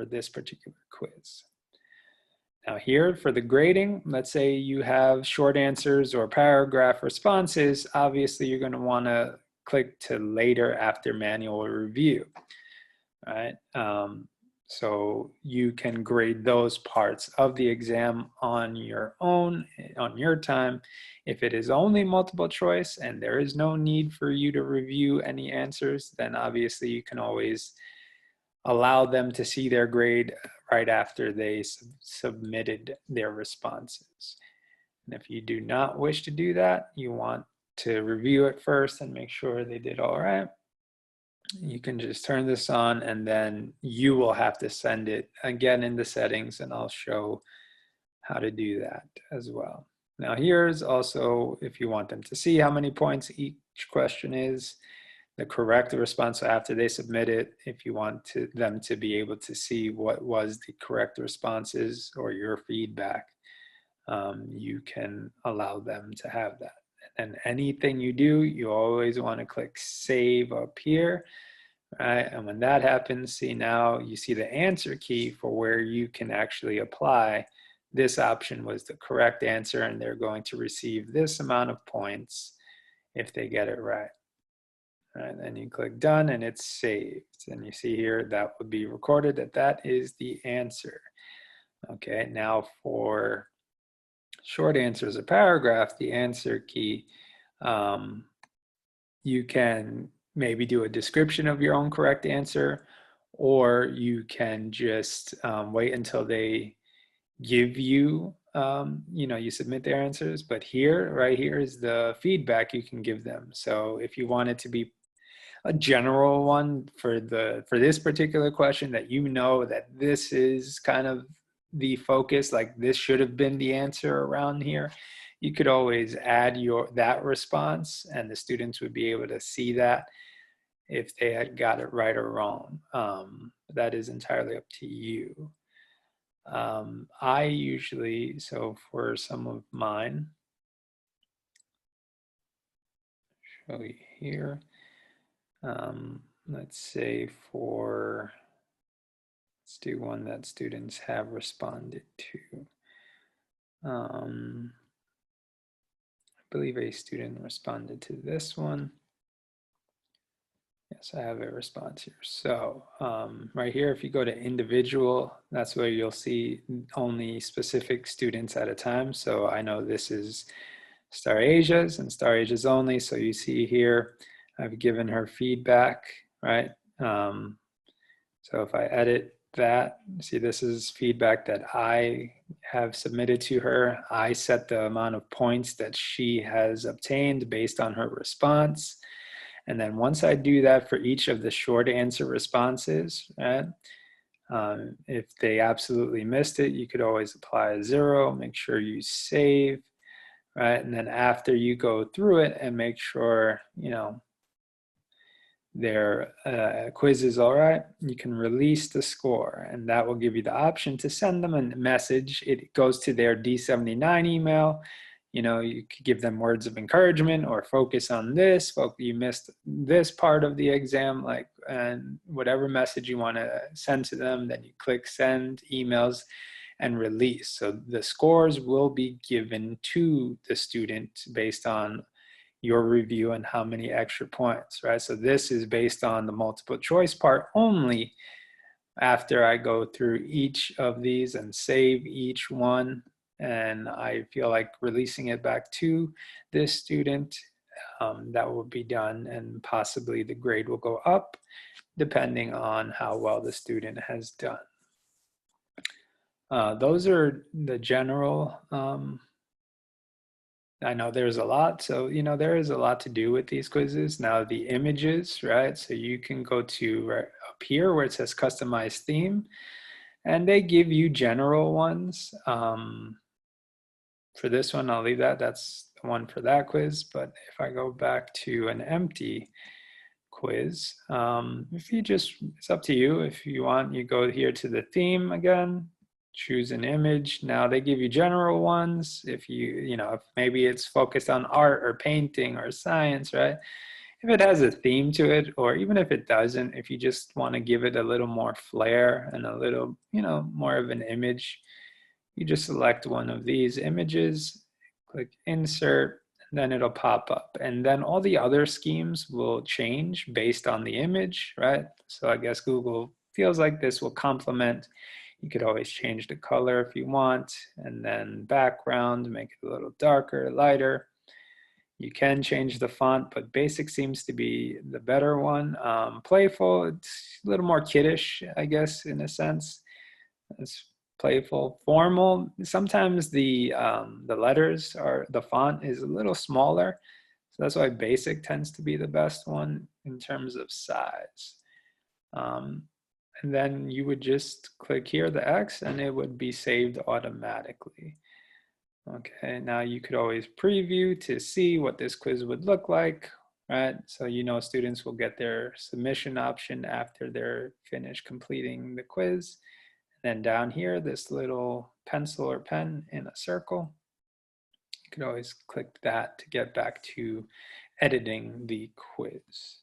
for this particular quiz. Now here for the grading, let's say you have short answers or paragraph responses, obviously you're going to want to click to later after manual review, right? So you can grade those parts of the exam on your own, on your time. If it is only multiple choice and there is no need for you to review any answers, then obviously you can always allow them to see their grade right after they submitted their responses. And if you do not wish to do that, you want to review it first and make sure they did all right, you can just turn this on, and then you will have to send it again in the settings, and I'll show how to do that as well. Now here's also, if you want them to see how many points each question is, the correct response after they submit it, if you want them to be able to see what was the correct responses or your feedback, you can allow them to have that. And anything you do, you always want to click save up here, right? And when that happens, see, now you see the answer key for where you can actually apply. This option was the correct answer, and they're going to receive this amount of points if they get it right. And then you click done and it's saved. And you see here that would be recorded that that is the answer. Okay, now for short answers or paragraph, the answer key, you can maybe do a description of your own correct answer, or you can just wait until they give you, you submit their answers. But here, right here is the feedback you can give them. So if you want it to be a general one for this particular question, that you know that this is kind of the focus, like this should have been the answer around here, you could always add that response, and the students would be able to see that if they had got it right or wrong. That is entirely up to you. I usually, so for some of mine, show you here. Let's say let's do one that students have responded to. I believe a student responded to this one. Yes, I have a response here. So right here, if you go to individual, that's where you'll see only specific students at a time. So I know this is Star Asia's and Star Asia's only. So you see here, I've given her feedback, right? So if I edit that, see, this is feedback that I have submitted to her. I set the amount of points that she has obtained based on her response. And then once I do that for each of the short answer responses, right? If they absolutely missed it, you could always apply a 0, make sure you save, right? And then after you go through it and make sure, their quiz is all right, you can release the score, and that will give you the option to send them a message. It goes to their D79 email. You could give them words of encouragement or focus on this, you missed this part of the exam, and whatever message you want to send to them, then you click send emails and release. So the scores will be given to the student based on your review and how many extra points, right? So this is based on the multiple choice part only. After I go through each of these and save each one, and I feel like releasing it back to this student, that will be done, and possibly the grade will go up depending on how well the student has done. Those are the general, I know there's a lot, so there is a lot to do with these quizzes. Now the images, right? So you can go to right up here where it says customize theme, and they give you general ones. For this one, I'll leave that. That's the one for that quiz. But if I go back to an empty quiz, if you it's up to you. If you want, you go here to the theme again, choose an image. Now they give you general ones. If if maybe it's focused on art or painting or science, right? if it has a theme to it, or even if it doesn't, if you just want to give it a little more flair and a little, more of an image, you just select one of these images, click insert, and then it'll pop up. And then all the other schemes will change based on the image, right? So I guess Google feels like this will complement. You could always change the color if you want, and then background, make it a little darker, lighter. You can change the font, but basic seems to be the better one. Playful, it's a little more kiddish, I guess, in a sense. It's playful. Formal, sometimes the letters or the font is a little smaller. So that's why basic tends to be the best one in terms of size. And then you would just click here, the X, and it would be saved automatically. Okay, now you could always preview to see what this quiz would look like, right? So students will get their submission option after they're finished completing the quiz. And then down here, this little pencil or pen in a circle, you could always click that to get back to editing the quiz.